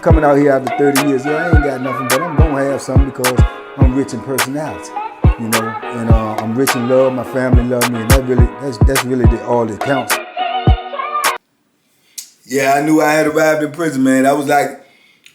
coming out here after 30 years. Yeah, I ain't got nothing, but I'm gonna have something because I'm rich in personality, you know, and I'm rich in love. My family love me, and that's really all that counts. Yeah, I knew I had arrived in prison, man. I was like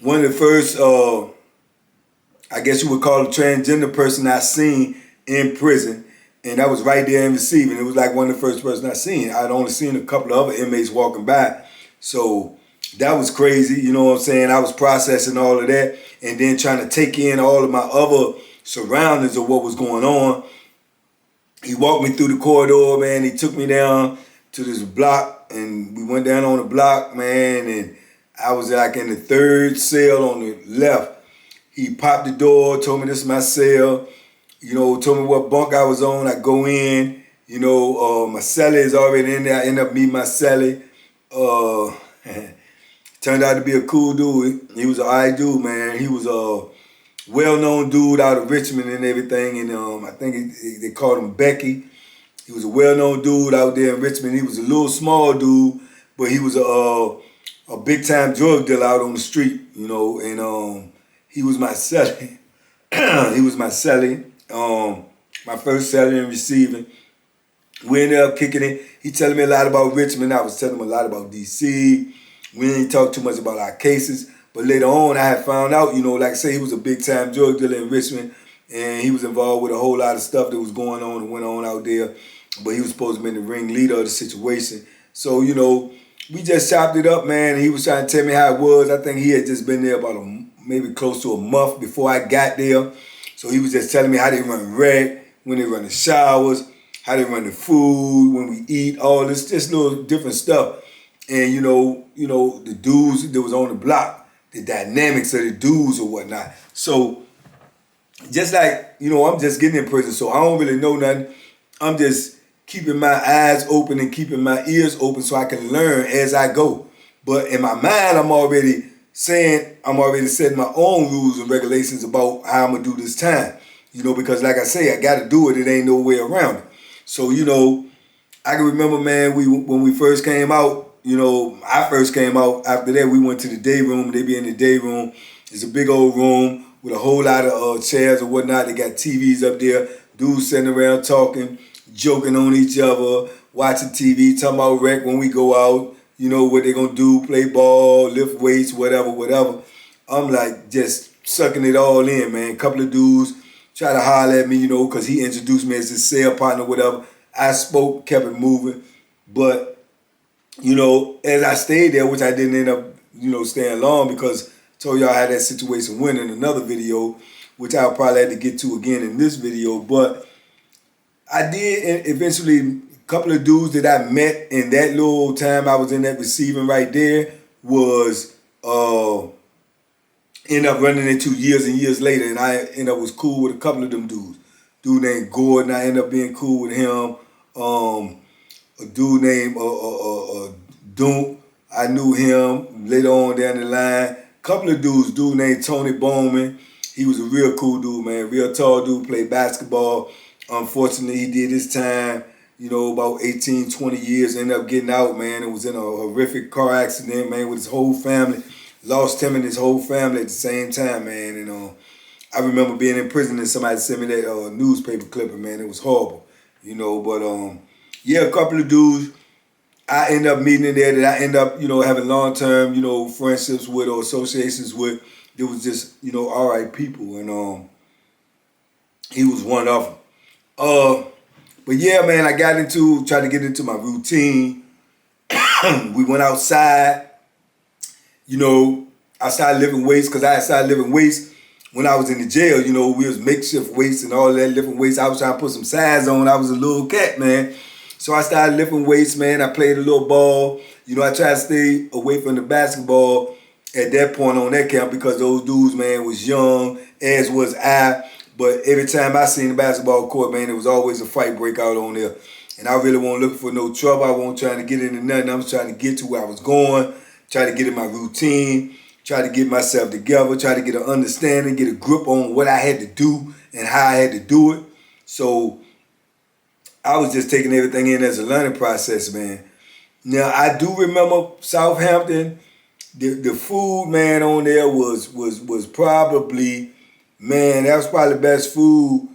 one of the first, I guess you would call a transgender person I seen in prison. And I was right there in receiving. It was like one of the first person I seen. I'd only seen a couple of other inmates walking by. So that was crazy, you know what I'm saying? I was processing all of that and then trying to take in all of my other surroundings of what was going on. He walked me through the corridor, man. He took me down to this block, and we went down on the block, man, and I was like in the third cell on the left. He popped the door, told me this is my cell, you know, told me what bunk I was on. I go in, you know, my cellie is already in there. I end up meeting my cellie. Turned out to be a cool dude. He was an alright dude, man. He was a well-known dude out of Richmond and everything, and I think they called him Becky. He was a well-known dude out there in Richmond. He was a little small dude, but he was a big-time drug dealer out on the street, you know, and he was my cellie. He was my cellie, my first cellie in receiving. We ended up kicking it. He telling me a lot about Richmond. I was telling him a lot about D.C. We didn't talk too much about our cases. But later on, I had found out, you know, like I say, he was a big-time drug dealer in Richmond, and he was involved with a whole lot of stuff that was going on and went on out there. But he was supposed to be the ringleader of the situation. So, you know, we just chopped it up, man. And he was trying to tell me how it was. I think he had just been there about maybe close to a month before I got there. So he was just telling me how they run rec, when they run the showers, how they run the food, when we eat, all this, just little different stuff. And, you know, the dudes that was on the block, the dynamics of the dudes or whatnot. So just like, you know, I'm just getting in prison, so I don't really know nothing. I'm just keeping my eyes open and keeping my ears open so I can learn as I go. But in my mind, I'm already setting my own rules and regulations about how I'm going to do this time. You know, because like I say, I got to do it. It ain't no way around it. So, you know, I can remember, man, when we first came out, you know, I first came out. After that, we went to the day room. They be in the day room. It's a big old room with a whole lot of chairs and whatnot. They got TVs up there. Dudes sitting around talking, joking on each other, watching TV, talking about rec when we go out. You know, what they going to do, play ball, lift weights, whatever. I'm like just sucking it all in, man. A couple of dudes try to holler at me, you know, because he introduced me as his cell partner, whatever. I spoke, kept it moving. But you know, as I stayed there, which I didn't end up, you know, staying long because I told y'all I had that situation win in another video, which I'll probably have to get to again in this video. But I did eventually, a couple of dudes that I met in that little time I was in that receiving right there was end up running into years and years later, and I ended up was cool with a couple of them dudes. Dude named Gordon, I ended up being cool with him. A dude named Doom, I knew him later on down the line. Couple of dudes, dude named Tony Bowman. He was a real cool dude, man. Real tall dude, played basketball. Unfortunately, he did his time, you know, about 18, 20 years. Ended up getting out, man. It was in a horrific car accident, man, with his whole family. Lost him and his whole family at the same time, man. And I remember being in prison and somebody sent me that newspaper clipping, man. It was horrible, you know. But yeah, a couple of dudes I end up meeting in there that I end up, you know, having long-term, you know, friendships with or associations with. It was just, you know, all right people, and he was one of them. But yeah, man, I tried to get into my routine. We went outside, you know, I started lifting weights because I started lifting weights when I was in the jail. You know, we was makeshift weights and all that, lifting weights. I was trying to put some size on. I was a little cat, man. So I started lifting weights, man. I played a little ball. You know, I tried to stay away from the basketball at that point on that camp because those dudes, man, was young, as was I. But every time I seen the basketball court, man, there was always a fight break out on there. And I really wasn't looking for no trouble. I wasn't trying to get into nothing. I was trying to get to where I was going, try to get in my routine, try to get myself together, try to get an understanding, get a grip on what I had to do and how I had to do it. So I was just taking everything in as a learning process, man. Now, I do remember Southampton the food, man, on there was probably, man, that was probably the best food,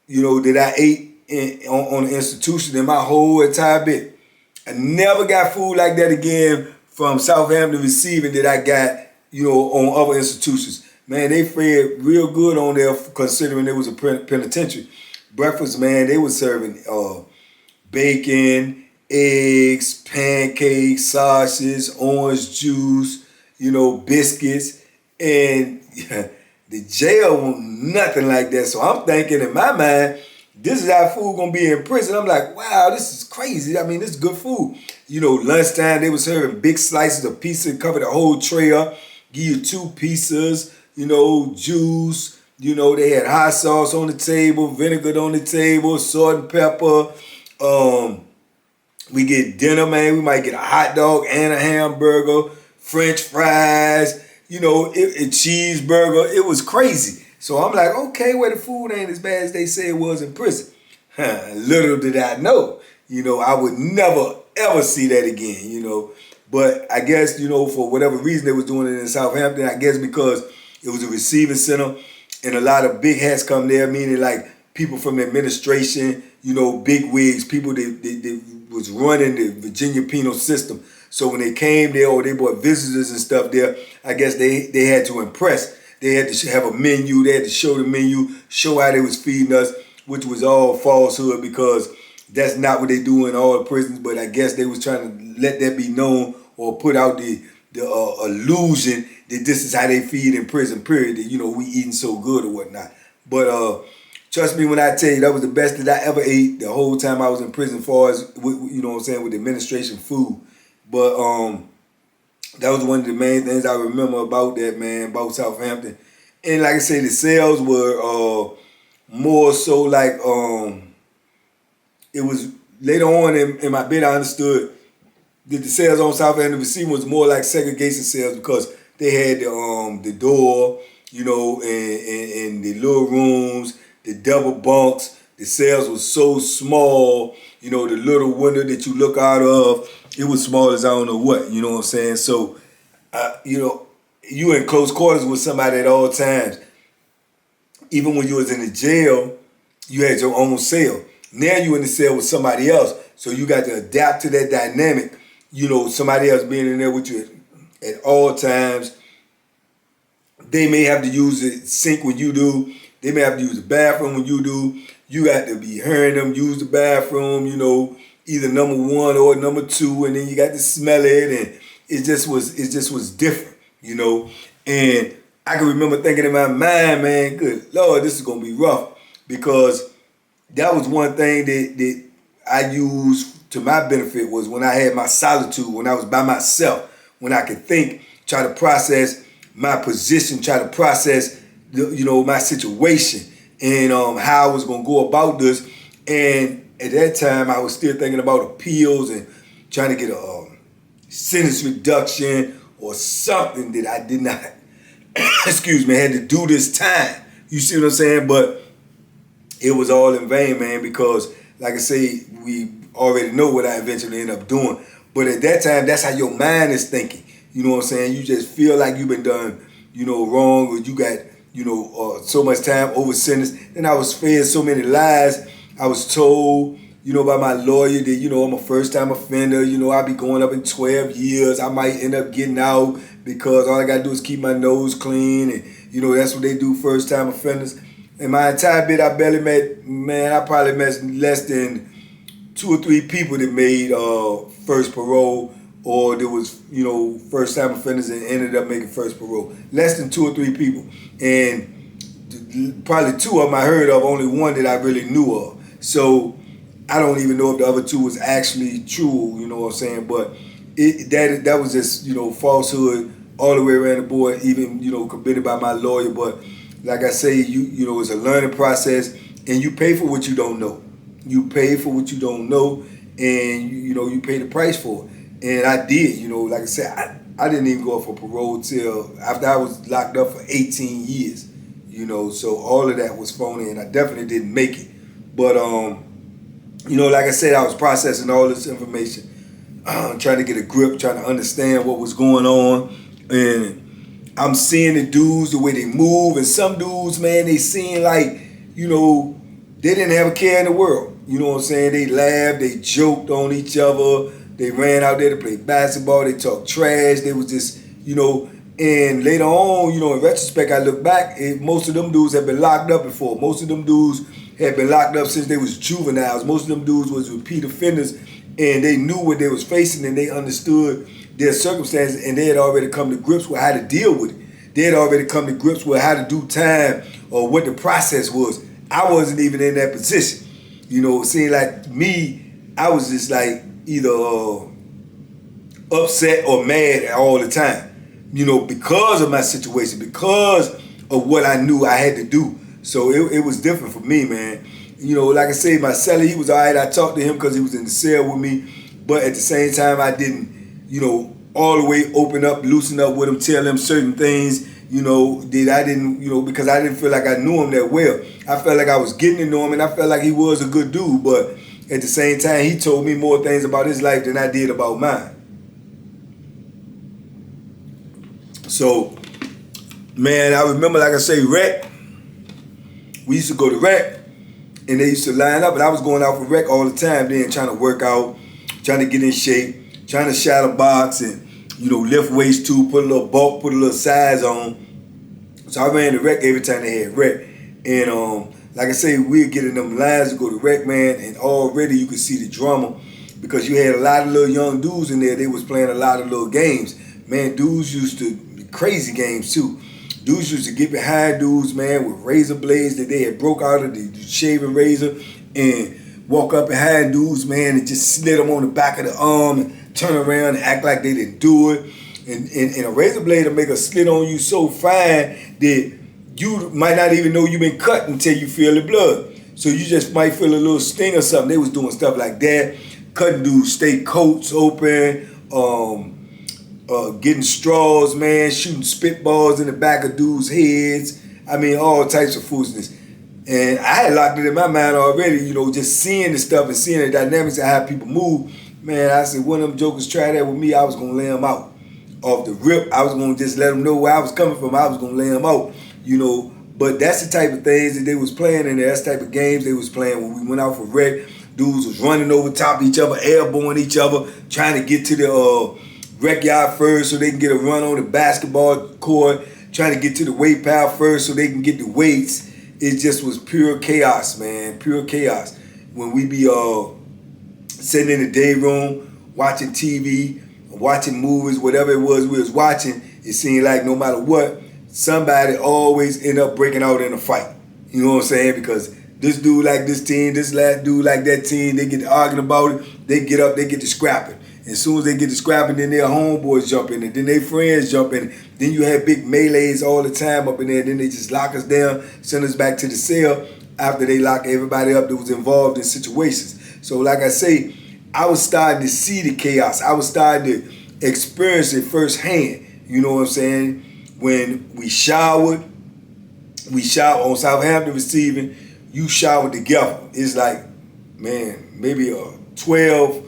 that I ate on the institution in my whole entire bit. I never got food like that again from Southampton receiving that I got, on other institutions. Man, they fed real good on there considering it was a penitentiary. Breakfast, man, they were serving bacon, eggs, pancakes, sausages, orange juice, biscuits. And the jail was nothing like that. So I'm thinking in my mind, this is how food gonna be in prison. I'm like, wow, this is crazy. I mean, this is good food. Lunchtime, they were serving big slices of pizza, cover the whole tray up, give you 2 pizzas, juice. They had hot sauce on the table, vinegar on the table, salt and pepper. We get dinner, man. We might get a hot dog and a hamburger, French fries, a cheeseburger. It was crazy. So I'm like, okay, well, the food ain't as bad as they say it was in prison. Little did I know, I would never, ever see that again, But I guess, for whatever reason they was doing it in Southampton, I guess because it was a receiving center and a lot of big hats come there, meaning like people from the administration, big wigs, people that was running the Virginia penal system. So when they came there or they brought visitors and stuff there, I guess they had to impress. They had to have a menu. They had to show the menu, show how they was feeding us, which was all falsehood because that's not what they do in all the prisons. But I guess they was trying to let that be known or put out the illusion that this is how they feed in prison, period, that, we eating so good or whatnot. But trust me when I tell you, that was the best that I ever ate the whole time I was in prison as far as, with the administration food. But that was one of the main things I remember about that, man, about Southampton. And like I say, the cells were more so like, it was later on in my bit I understood that the cells on Southampton receiving was more like segregation cells because they had the door, and the little rooms, the double bunks. The cells was so small, the little window that you look out of, it was small as I don't know what, you know what I'm saying? So, you in close quarters with somebody at all times. Even when you was in the jail, you had your own cell. Now you in the cell with somebody else. So you got to adapt to that dynamic, somebody else being in there with you at all times. They may have to use the sink when you do. They may have to use the bathroom when you do. You got to be hearing them use the bathroom, either number 1 or number 2, and then you got to smell it, and it just was different, And I can remember thinking in my mind, man, good Lord, this is gonna be rough, because that was one thing that I used to my benefit was when I had my solitude, when I was by myself, when I could think, try to process my position, try to process my situation and how I was gonna go about this. And at that time, I was still thinking about appeals and trying to get a sentence reduction or something that I did not, had to do this time. You see what I'm saying? But it was all in vain, man, because like I say, we already know what I eventually end up doing. But at that time, that's how your mind is thinking. You know what I'm saying? You just feel like you've been done, wrong, or you got, so much time over sentenced. And I was fed so many lies. I was told, by my lawyer that, I'm a first-time offender. I'll be going up in 12 years. I might end up getting out because all I got to do is keep my nose clean. And, that's what they do, first-time offenders. In my entire bit, I barely met, man, I probably met less than 2 or 3 people that made first parole, or there was, first-time offenders and ended up making first parole. Less than 2 or 3 people. And probably 2 of them I heard of, only 1 that I really knew of. So I don't even know if the other 2 was actually true, you know what I'm saying? But that was just, falsehood all the way around the board, even, committed by my lawyer. But like I say, it's a learning process, and you pay for what you don't know. You pay for what you don't know, and you pay the price for it. And I did, like I said, I didn't even go up for parole till after I was locked up for 18 years, so all of that was phony, and I definitely didn't make it. But, like I said, I was processing all this information, trying to get a grip, trying to understand what was going on, And I'm seeing the dudes, the way they move, and some dudes, man, they seem like, you know, they didn't have a care in the world. You know what I'm saying? They laughed, they joked on each other, they ran out there to play basketball, they talked trash, they was just, you know, and later on, you know, in retrospect, I look back, most of them dudes had been locked up before. Most of them dudes had been locked up since they was juveniles. Most of them dudes was repeat offenders, and they knew what they was facing, and they understood their circumstances, and they had already come to grips with how to deal with it. They had already come to grips with how to do time or what the process was. I wasn't even in that position. You know, it seemed like me, I was just like either upset or mad all the time. You know, because of my situation, because of what I knew I had to do. So it was different for me, man. You know, like I say, my cellie, he was all right. I talked to him because he was in the cell with me. But at the same time, I didn't, you know, all the way open up, loosen up with him, tell him certain things, you know, that I didn't, you know, because I didn't feel like I knew him that well. I felt like I was getting to know him, and I felt like he was a good dude. But at the same time, he told me more things about his life than I did about mine. So, man, I remember, like I say, rec. We used to go to rec, and they used to line up, and I was going out for rec all the time then, trying to work out, trying to get in shape, trying to shadow box and, you know, lift weights too, put a little bulk, put a little size on. So I ran the rec every time they had rec. And like I say, we'd get in them lines to go to rec, man, and already you could see the drama because you had a lot of little young dudes in there. They was playing a lot of little games. Man, dudes used to, crazy games too. Dudes used to get behind dudes, man, with razor blades that they had broke out of the shaving razor and walk up behind dudes, man, and just slit them on the back of the arm and turn around and act like they didn't do it. And a razor blade will make a slit on you so fine that you might not even know you've been cut until you feel the blood. So you just might feel a little sting or something. They was doing stuff like that, cutting dudes' state coats open, getting straws, man, shooting spitballs in the back of dudes' heads. I mean, all types of foolishness. And I had locked it in my mind already, you know, just seeing the stuff and seeing the dynamics of how people move. Man, I said, one of them jokers tried that with me, I was going to lay them out. Off the rip, I was going to just let them know where I was coming from. I was going to lay them out, you know. But that's the type of things that they was playing in there. That's the type of games they was playing when we went out for rec. Dudes was running over top of each other, airborne each other, trying to get to the rec yard first so they can get a run on the basketball court, trying to get to the weight pile first so they can get the weights. It just was pure chaos, man, pure chaos. When we be sitting in the day room, watching TV, watching movies, whatever it was we was watching, it seemed like no matter what, somebody always end up breaking out in a fight. You know what I'm saying? Because this dude like this team, this last dude like that team, they get to arguing about it, they get up, they get to scrapping. As soon as they get to scrapping, then their homeboys jump in, and then their friends jump in. Then you have big melees all the time up in there. Then they just lock us down, send us back to the cell after they lock everybody up that was involved in situations. So like I say, I was starting to see the chaos. I was starting to experience it firsthand. You know what I'm saying? When we showered on Southampton receiving, you showered together. It's like, man, maybe 12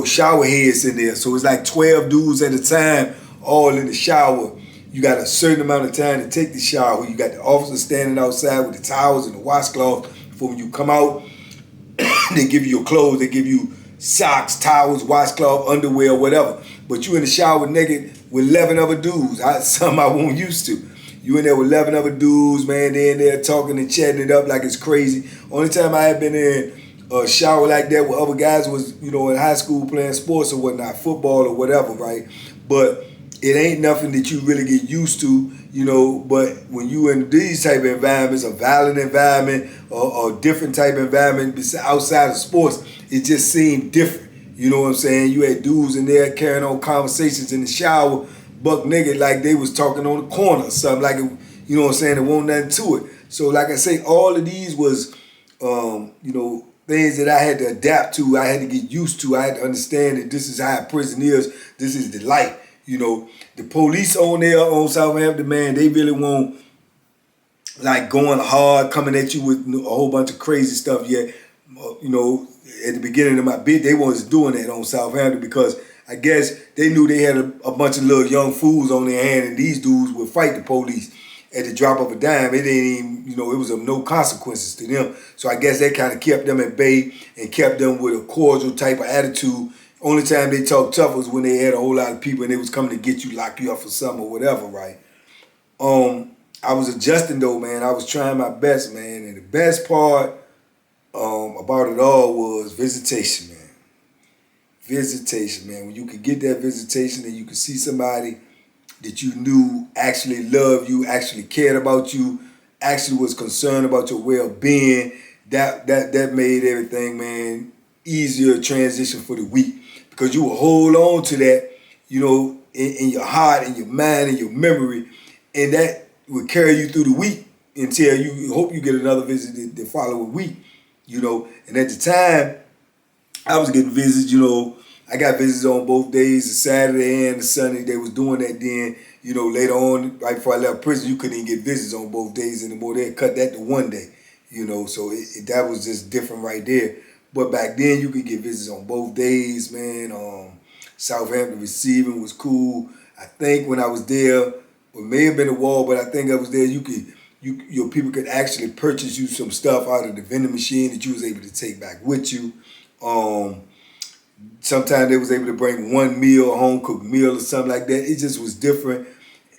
shower heads in there. So it's like 12 dudes at a time, all in the shower. You got a certain amount of time to take the shower. You got the officer standing outside with the towels and the washcloth. For when you come out, they give you your clothes. They give you socks, towels, washcloth, underwear, whatever. But you in the shower naked with 11 other dudes. Something I wasn't used to. You in there with 11 other dudes, man. They in there talking and chatting it up like it's crazy. Only time I had been in a shower like that with other guys was, in high school playing sports or whatnot, football or whatever, right? But it ain't nothing that you really get used to, but when you in these type of environments, a violent environment or different type of environment outside of sports, it just seemed different. You know what I'm saying? You had dudes in there carrying on conversations in the shower, buck naked, like they was talking on the corner or something, like, you know what I'm saying, there wasn't nothing to it. So like I say, all of these was, things that I had to adapt to, I had to get used to, I had to understand that this is how prison is, this is the life. The police on there on Southampton, man, they really won't like going hard, coming at you with a whole bunch of crazy stuff yet. At the beginning of my bid, they wasn't doing that on Southampton because I guess they knew they had a bunch of little young fools on their hand, and these dudes would fight the police at the drop of a dime. It didn't even, it was of no consequences to them. So I guess that kind of kept them at bay and kept them with a cordial type of attitude. Only time they talked tough was when they had a whole lot of people and they was coming to get you, lock you up for something or whatever, right? I was adjusting though, man. I was trying my best, man. And the best part about it all was visitation, man. Visitation, man. When you could get that visitation and you could see somebody that you knew actually loved you, actually cared about you, actually was concerned about your well-being, that made everything, man, easier transition for the week. Because you will hold on to that, in your heart, in your mind, in your memory, and that will carry you through the week until you hope you get another visit the following week, And at the time, I was getting visits, I got visits on both days, the Saturday and the Sunday. They was doing that then. Later on, right before I left prison, you couldn't even get visits on both days anymore. They cut that to one day, So that was just different right there. But back then, you could get visits on both days, man. Southampton receiving was cool. I think when I was there, it may have been a wall, but I think I was there. Your people could actually purchase you some stuff out of the vending machine that you was able to take back with you. Sometimes they was able to bring one meal, a home-cooked meal or something like that. It just was different.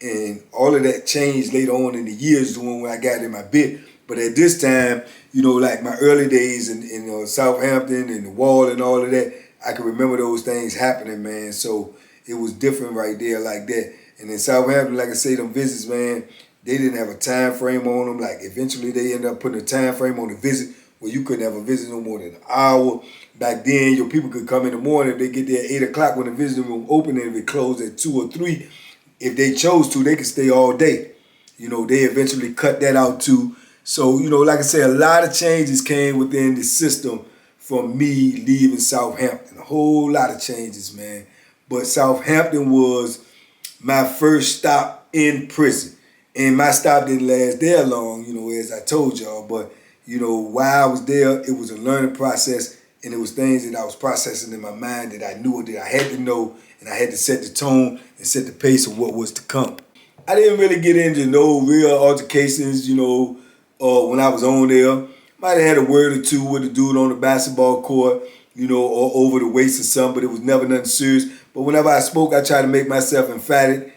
And all of that changed later on in the years when I got in my bit. But at this time, like my early days in Southampton and the wall and all of that, I can remember those things happening, man. So it was different right there like that. And in Southampton, like I say, them visits, man, they didn't have a time frame on them. Like eventually they ended up putting a time frame on the visit where you couldn't have a visit no more than an hour. Back then, your people could come in the morning. If they get there at 8 o'clock when the visiting room opened, and if it closed at 2 or 3, if they chose to, they could stay all day. They eventually cut that out too. So, like I say, a lot of changes came within the system from me leaving Southampton. A whole lot of changes, man. But Southampton was my first stop in prison. And my stop didn't last there long, as I told y'all. But, while I was there, it was a learning process. And it was things that I was processing in my mind that I knew, that I had to know, and I had to set the tone and set the pace of what was to come. I didn't really get into no real altercations, when I was on there. Might have had a word or two with a dude on the basketball court, or over the waist or something, but it was never nothing serious. But whenever I spoke, I tried to make myself emphatic,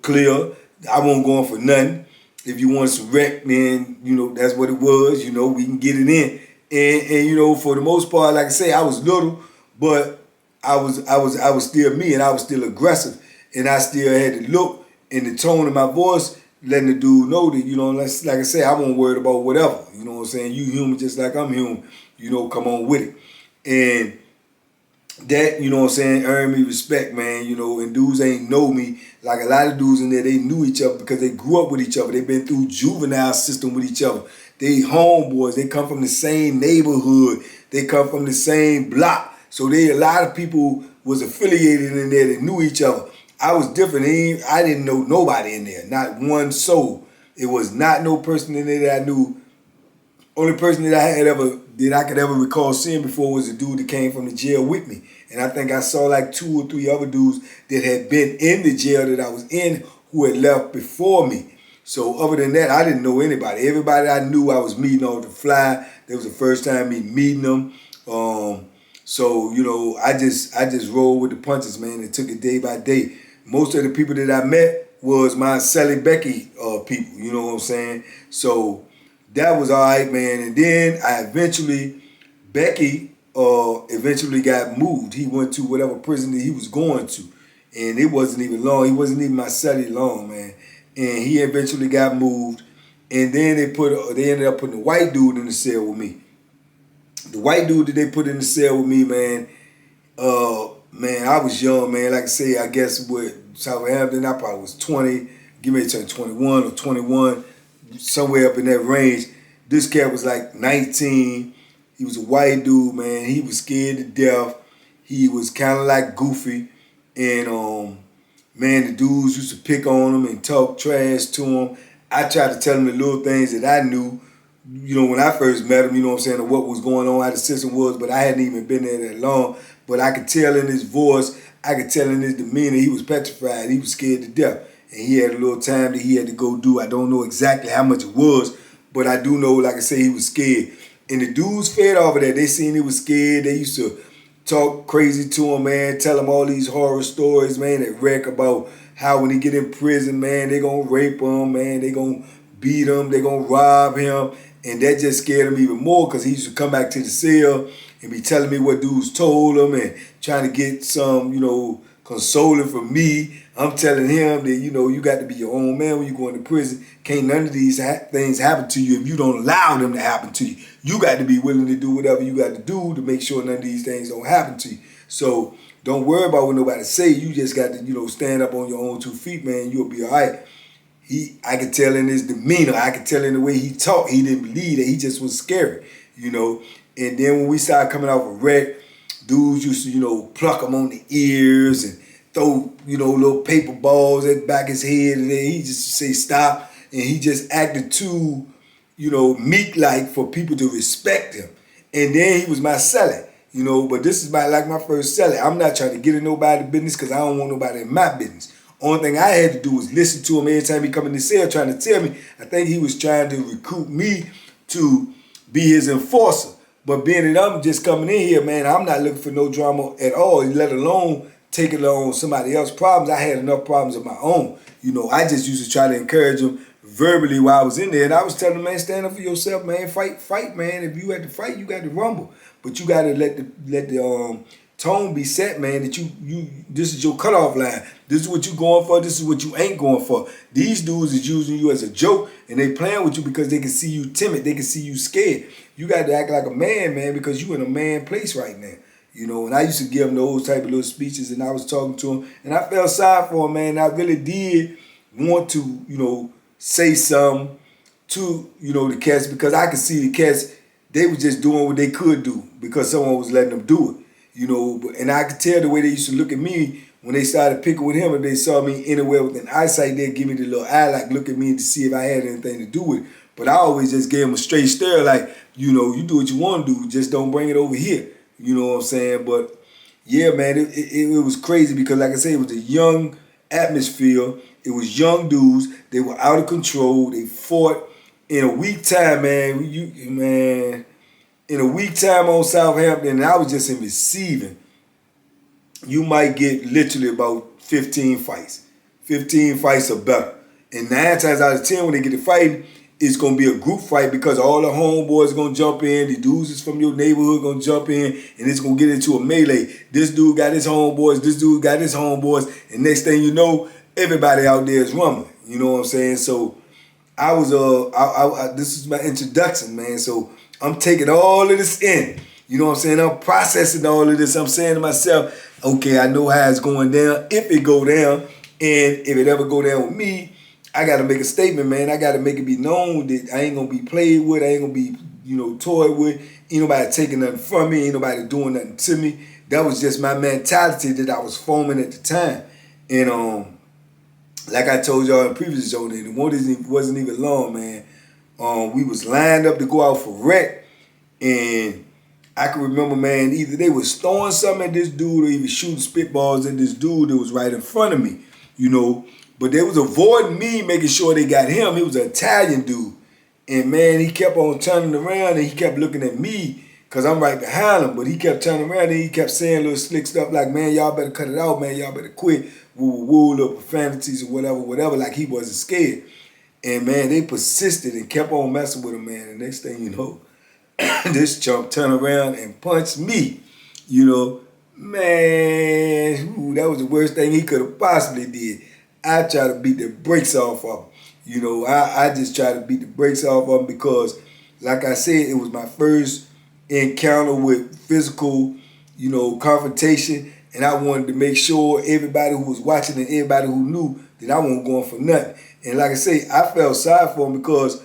clear. I wasn't going for nothing. If you want some wreck, then, that's what it was. We can get it in. And for the most part, like I say, I was little, but I was still me, and I was still aggressive, and I still had the look and the tone of my voice, letting the dude know that, like I say, I wasn't worried about whatever. You know what I'm saying? You human just like I'm human. Come on with it. And that, earned me respect, man. And dudes ain't know me. Like a lot of dudes in there, they knew each other because they grew up with each other. They've been through juvenile system with each other. They homeboys. They come from the same neighborhood. They come from the same block. So a lot of people was affiliated in there that knew each other. I was different. I didn't know nobody in there, not one soul. It was not no person in there that I knew. Only person that I could ever recall seeing before was a dude that came from the jail with me. And I think I saw like 2 or 3 other dudes that had been in the jail that I was in who had left before me. So other than that, I didn't know anybody. Everybody I knew I was meeting on the fly. That was the first time me meeting them. So, I just rolled with the punches, man, and took it day by day. Most of the people that I met was my Sally Becky people, you know what I'm saying? So that was all right, man. And then Becky eventually got moved. He went to whatever prison that he was going to. And it wasn't even long. He wasn't even my Sally long, man. And he eventually got moved. And then they ended up putting a white dude in the cell with me. The white dude that they put in the cell with me, man, I was young, man. Like I say, I guess with Southampton, I probably was 20, give me a turn 21 or 21, somewhere up in that range. This cat was like 19. He was a white dude, man. He was scared to death. He was kind of like goofy. And, the dudes used to pick on him and talk trash to him. I tried to tell him the little things that I knew, when I first met him, what was going on, how the system was, but I hadn't even been there that long. But I could tell in his voice, I could tell in his demeanor he was petrified. He was scared to death. And he had a little time that he had to go do. I don't know exactly how much it was, but I do know, like I say, he was scared. And the dudes fed off of that. They seen he was scared. They used to talk crazy to him, man, tell him all these horror stories, man, that wreck about how when he get in prison, man, they gonna rape him, man, they gonna beat him, they gonna rob him. And that just scared him even more because he used to come back to the cell and be telling me what dudes told him and trying to get some, consoling from me. I'm telling him that, you got to be your own man when you go into prison. Can't none of these things happen to you if you don't allow them to happen to you. You got to be willing to do whatever you got to do to make sure none of these things don't happen to you. So don't worry about what nobody say. You just got to, stand up on your own 2 feet, man. You'll be all right. I could tell in his demeanor, I could tell in the way he talked, he didn't believe that. He just was scary, And then when we started coming off a wreck, dudes used to, pluck him on the ears and throw, little paper balls at the back of his head, and then he just say stop, and he just acted too, meek-like for people to respect him. And then he was my celly, but this is my first celly. I'm not trying to get in nobody's business because I don't want nobody in my business. Only thing I had to do was listen to him every time he come in the cell trying to tell me. I think he was trying to recruit me to be his enforcer. But being that I'm just coming in here, man, I'm not looking for no drama at all, let alone taking on somebody else's problems. I had enough problems of my own. I just used to try to encourage him verbally while I was in there. And I was telling him, man, stand up for yourself, man. Fight, man. If you had to fight, you got to rumble. But you got to let the tone be set, man, that you this is your cutoff line. This is what you going for. This is what you ain't going for. These dudes is using you as a joke, and they playing with you because they can see you timid. They can see you scared. You got to act like a man, because you in a man place right now. And I used to give him those type of little speeches, and I was talking to him, and I felt sorry for him, man. I really did want to, say something to, the cats, because I could see the cats, they was just doing what they could do because someone was letting them do it. And I could tell the way they used to look at me when they started picking with him. If they saw me anywhere within eyesight, they'd give me the little eye, like look at me to see if I had anything to do with it. But I always just gave them a straight stare, like, you do what you want to do, just don't bring it over here. You know what I'm saying? But yeah, man, it was crazy because, like I said, it was a young atmosphere. It was young dudes. They were out of control. They fought in a week time, man. In a week time on Southampton, and I was just in receiving, you might get literally about 15 fights. 15 fights or better. And 9 times out of 10, when they get to fighting, it's going to be a group fight because all the homeboys are going to jump in. The dudes is from your neighborhood going to jump in, and it's going to get into a melee. This dude got his homeboys. This dude got his homeboys. And next thing you know, everybody out there is rumbling. You know what I'm saying? So I was, this is my introduction, man. So I'm taking all of this in. You know what I'm saying? I'm processing all of this. I'm saying to myself, okay, I know how it's going down, if it go down. And if it ever go down with me, I got to make a statement, man. I got to make it be known that I ain't going to be played with. I ain't going to be, toyed with. Ain't nobody taking nothing from me. Ain't nobody doing nothing to me. That was just my mentality that I was forming at the time. And like I told y'all in previous show, it wasn't even long, man. We was lined up to go out for rec, and I can remember, man, either they was throwing something at this dude or even shooting spitballs at this dude that was right in front of me, But they was avoiding me, making sure they got him. He was an Italian dude. And, man, he kept on turning around, and he kept looking at me because I'm right behind him. But he kept turning around, and he kept saying little slick stuff like, man, y'all better cut it out, man. Y'all better quit. Woo, little profanities or whatever, like he wasn't scared. And, man, they persisted and kept on messing with him, man. And next thing you know, this chump turned around and punched me, Man, that was the worst thing he could have possibly did. I tried to beat the brakes off of him. I just tried to beat the brakes off of him because, like I said, it was my first encounter with physical, confrontation. And I wanted to make sure everybody who was watching and everybody who knew that I wasn't going for nothing. And like I say, I felt sorry for him because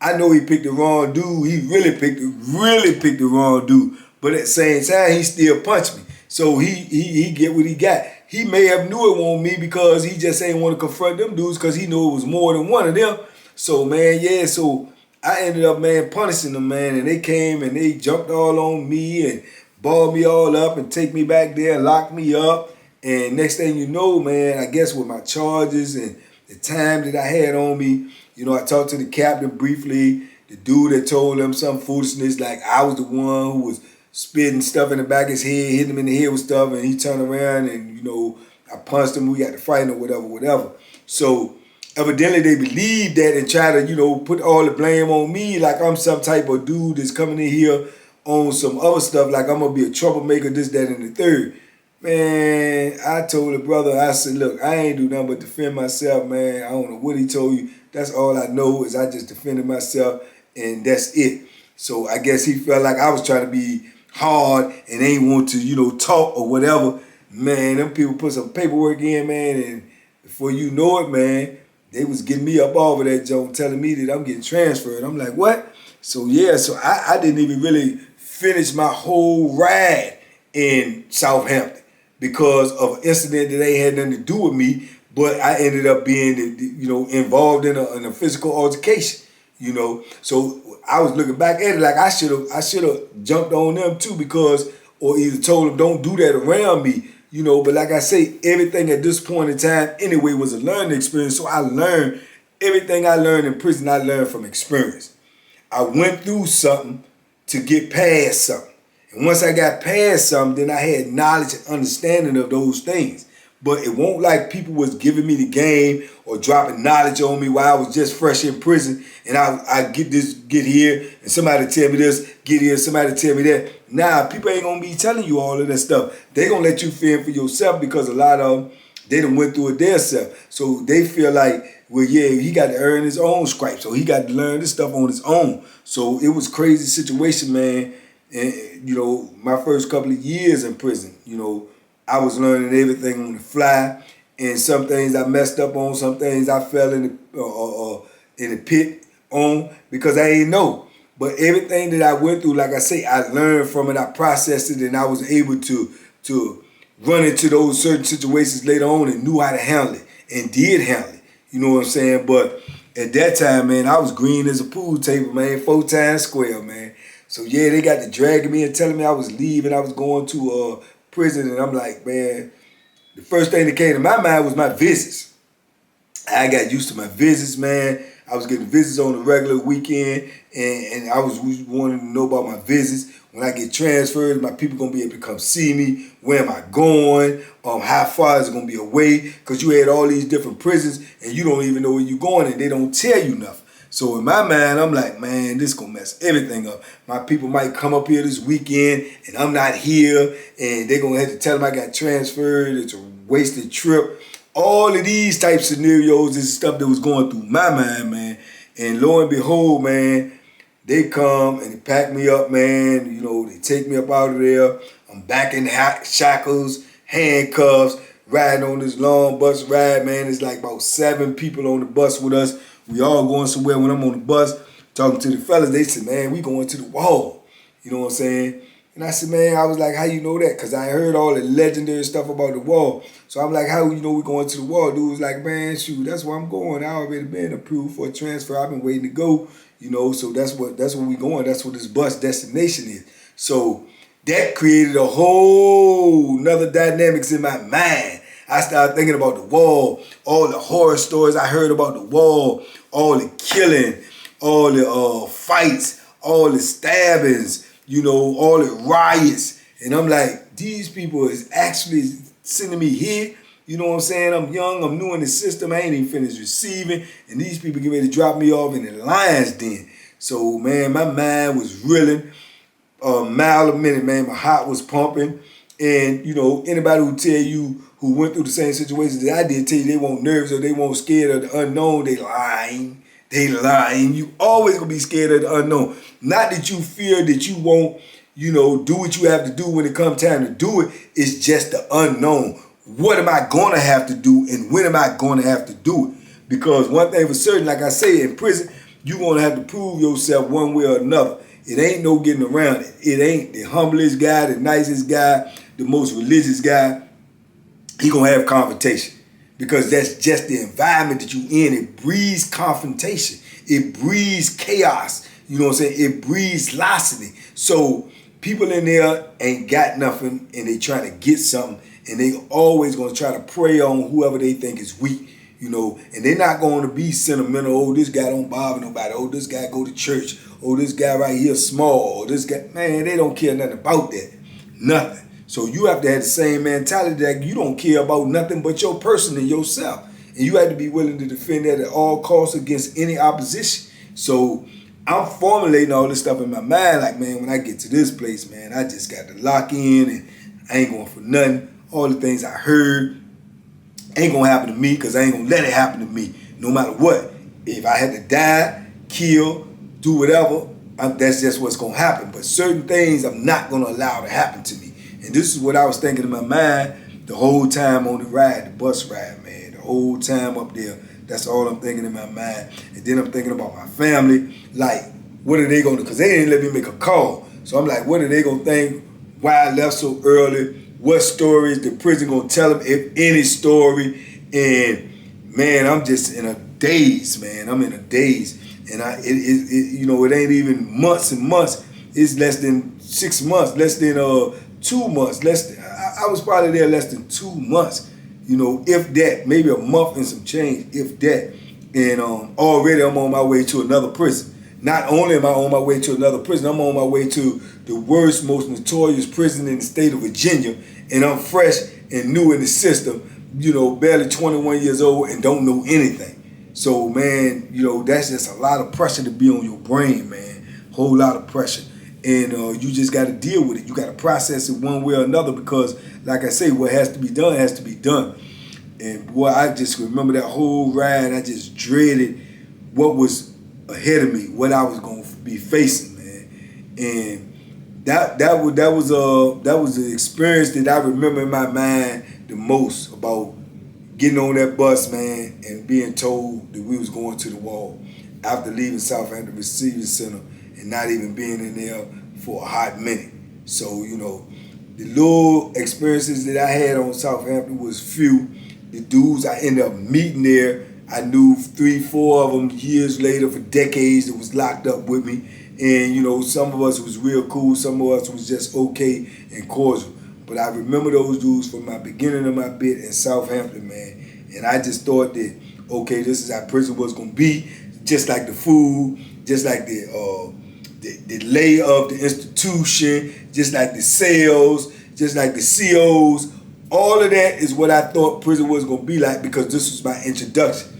I know he picked the wrong dude. He really picked the wrong dude. But at the same time, he still punched me. So he get what he got. He may have knew it wasn't me because he just ain't want to confront them dudes because he knew it was more than one of them. So, man, yeah, so I ended up, man, punishing them, man. And they came and they jumped all on me and balled me all up and take me back there and locked me up. And next thing you know, man, I guess with my charges and the time that I had on me, you know, I talked to the captain briefly. The dude that told him some foolishness, like I was the one who was spitting stuff in the back of his head, hitting him in the head with stuff, and he turned around and, you know, I punched him, we got to fighting or whatever. So evidently they believed that and try to, you know, put all the blame on me like I'm some type of dude that's coming in here on some other stuff, like I'm going to be a troublemaker, this, that, and the third. Man, I told the brother, I said, look, I ain't do nothing but defend myself, man. I don't know what he told you. That's all I know is I just defended myself, and that's it. So I guess he felt like I was trying to be hard and ain't want to, you know, talk or whatever. Man, them people put some paperwork in, man, and before you know it, man, they was getting me up off of that joint, telling me that I'm getting transferred. I'm like, what? So yeah, so I didn't even really finish my whole ride in Southampton because of an incident that ain't had nothing to do with me, but I ended up being, you know, involved in a physical altercation, you know. So I was looking back at it like I should have jumped on them too, because, or either told them don't do that around me, you know. But like I say, everything at this point in time anyway was a learning experience. So I learned everything I learned in prison. I learned from experience. I went through something to get past something. And once I got past something, then I had knowledge and understanding of those things. But it won't like people was giving me the game or dropping knowledge on me while I was just fresh in prison. And I get here, and somebody tell me this, get here, somebody tell me that. Nah, people ain't gonna be telling you all of that stuff. They gonna let you fend for yourself because a lot of them, they done went through it themselves. So they feel like, well, yeah, he got to earn his own stripes. So he got to learn this stuff on his own. So it was a crazy situation, man. And, you know, my first couple of years in prison, you know, I was learning everything on the fly. And some things I messed up on, some things I fell in the pit on because I ain't know. But everything that I went through, like I say, I learned from it, I processed it, and I was able to run into those certain situations later on and knew how to handle it and did handle it. You know what I'm saying? But at that time, man, I was green as a pool table, man, 4 times square, man. So yeah, they got to dragging me and telling me I was leaving, I was going to prison, and I'm like, man, the first thing that came to my mind was my visits. I got used to my visits, man. I was getting visits on a regular weekend, and I was wanting to know about my visits. When I get transferred, my people gonna be able to come see me. Where am I going? How far is it gonna be away? Because you had all these different prisons, and you don't even know where you're going, and they don't tell you nothing. So in my mind, I'm like, man, this gonna mess everything up. My people might come up here this weekend, and I'm not here, and they're gonna have to tell them I got transferred. It's a wasted trip. All of these type scenarios is stuff that was going through my mind, man. And lo and behold, man, they come and they pack me up, man. You know, they take me up out of there. I'm back in shackles, handcuffs, riding on this long bus ride, man. It's like about 7 people on the bus with us. We all going somewhere. When I'm on the bus talking to the fellas, they said, man, we going to the wall. You know what I'm saying? And I said, man, I was like, how you know that? Because I heard all the legendary stuff about the wall. So I'm like, how you know we going to the wall? Dude was like, man, shoot, that's where I'm going. I already been approved for a transfer. I've been waiting to go. You know, so that's where we going. That's what this bus destination is. So that created a whole nother dynamics in my mind. I started thinking about the wall, all the horror stories I heard about the wall, all the killing, all the fights, all the stabbings, you know, all the riots. And I'm like, these people is actually sending me here. You know what I'm saying? I'm young, I'm new in the system, I ain't even finished receiving, and these people get ready to drop me off in the lion's den. So, man, my mind was reeling a mile a minute, man. My heart was pumping. And, you know, anybody who tell you who went through the same situations that I did tell you they weren't nervous or they weren't scared of the unknown, they lying. They lying. You always gonna be scared of the unknown. Not that you fear that you won't, you know, do what you have to do when it comes time to do it. It's just the unknown. What am I gonna have to do and when am I gonna have to do it? Because one thing for certain, like I say, in prison, you're gonna have to prove yourself one way or another. It ain't no getting around it. It ain't the humblest guy, the nicest guy, the most religious guy. He gonna have confrontation because that's just the environment that you in. It breeds confrontation. It breeds chaos. You know what I'm saying? It breeds larceny. So people in there ain't got nothing and they trying to get something and they always gonna try to prey on whoever they think is weak, you know, and they're not going to be sentimental. Oh, this guy don't bother nobody. Oh, this guy go to church. Oh, this guy right here small. Oh, this guy, man, they don't care nothing about that. Nothing. So you have to have the same mentality that you don't care about nothing but your person and yourself. And you have to be willing to defend that at all costs against any opposition. So I'm formulating all this stuff in my mind, like, man, when I get to this place, man, I just got to lock in and I ain't going for nothing. All the things I heard ain't gonna happen to me because I ain't gonna let it happen to me no matter what. If I had to die, kill, do whatever, that's just what's gonna happen. But certain things I'm not gonna allow to happen to me. And this is what I was thinking in my mind the whole time on the ride, the bus ride, man. The whole time up there, that's all I'm thinking in my mind. And then I'm thinking about my family, like, what are they gonna do? Because they didn't let me make a call. So I'm like, what are they gonna think? Why I left so early? What stories the prison gonna tell them, if any story? And man, I'm just in a daze, man. I'm in a daze. And you know, it ain't even months and months. It's less than 6 months, less than 2 months. I was probably there less than 2 months, you know, if that, maybe a month and some change, if that. And already I'm on my way to another prison. Not only am I on my way to another prison, I'm on my way to the worst, most notorious prison in the state of Virginia, and I'm fresh and new in the system, you know, barely 21 years old and don't know anything. So, man, you know, that's just a lot of pressure to be on your brain, man. Whole lot of pressure. And you just got to deal with it. You got to process it one way or another because, like I say, what has to be done has to be done. And, boy, I just remember that whole ride. I just dreaded what was ahead of me, what I was going to be facing, man. And that was the experience that I remember in my mind the most, about getting on that bus, man, and being told that we was going to the wall after leaving Southampton Receiving Center and not even being in there for a hot minute. So, you know, the little experiences that I had on Southampton was few. The dudes I ended up meeting there, I knew 3, 4 of them years later for decades that was locked up with me. And, you know, some of us was real cool, some of us was just okay and cordial. But I remember those dudes from my beginning of my bit in Southampton, man. And I just thought that, okay, this is how prison was going to be, just like the food, just like the lay of the institution, just like the cells, just like the COs. All of that is what I thought prison was going to be like because this was my introduction.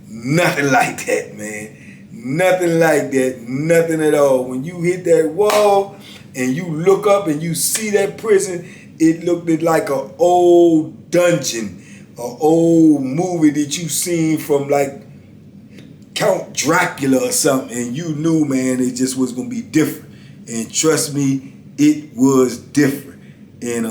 Nothing like that, man. Nothing like that. Nothing at all. When you hit that wall and you look up and you see that prison, it looked like an old dungeon, an old movie that you seen from like Count Dracula or something, and you knew, man, it just was gonna be different. And trust me, it was different. And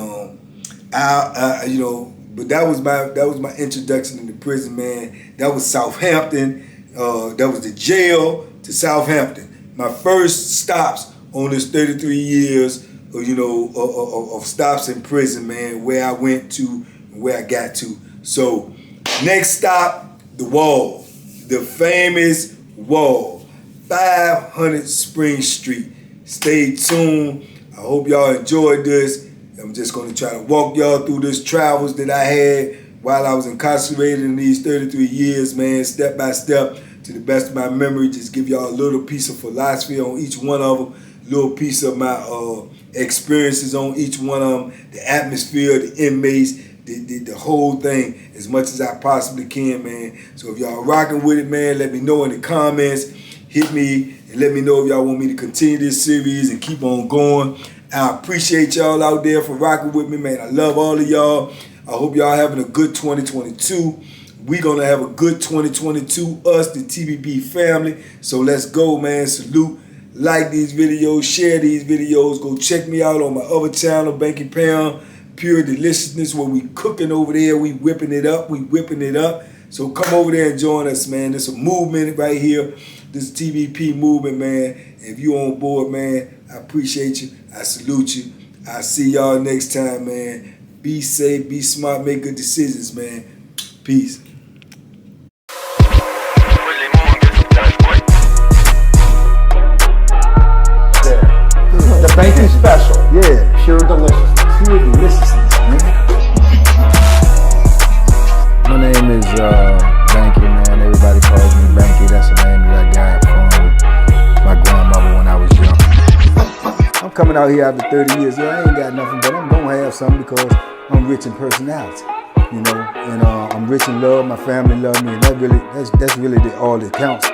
you know, but that was my introduction into prison, man. That was Southampton. That was the jail to Southampton. My first stops on this 33 years, you know, of stops in prison, man. Where I went to, where I got to. So, next stop, the wall. The famous wall, 500 Spring Street. Stay tuned. I hope y'all enjoyed this. I'm just going to try to walk y'all through this travels that I had while I was incarcerated in these 33 years, man, step by step, to the best of my memory. Just give y'all a little piece of philosophy on each one of them, a little piece of my experiences on each one of them, the atmosphere, the inmates, the whole thing, as much as I possibly can, man. So if y'all rocking with it, man, let me know in the comments. Hit me and let me know if y'all want me to continue this series and keep on going. I appreciate y'all out there for rocking with me, man. I love all of y'all. I hope y'all having a good 2022. We're going to have a good 2022, us, the TBB family. So let's go, man. Salute. Like these videos, share these videos. Go check me out on my other channel, Banky Pound. Pure Deliciousness, where we cooking over there, we whipping it up. So come over there and join us, man. It's a movement right here, this TBP movement, man. If you on board, man, I appreciate you. I salute you. I'll see y'all next time, man. Be safe, be smart, make good decisions, man. Peace. The bacon special. Yeah. Pure deliciousness. Pure deliciousness, man. Banky, man. Everybody calls me Banky. That's the name that I got from my grandmother when I was young. I'm coming out here after 30 years. Yeah, I ain't got nothing, but I'm gonna have something because I'm rich in personality, you know, and I'm rich in love. My family love me, and that's really all that counts.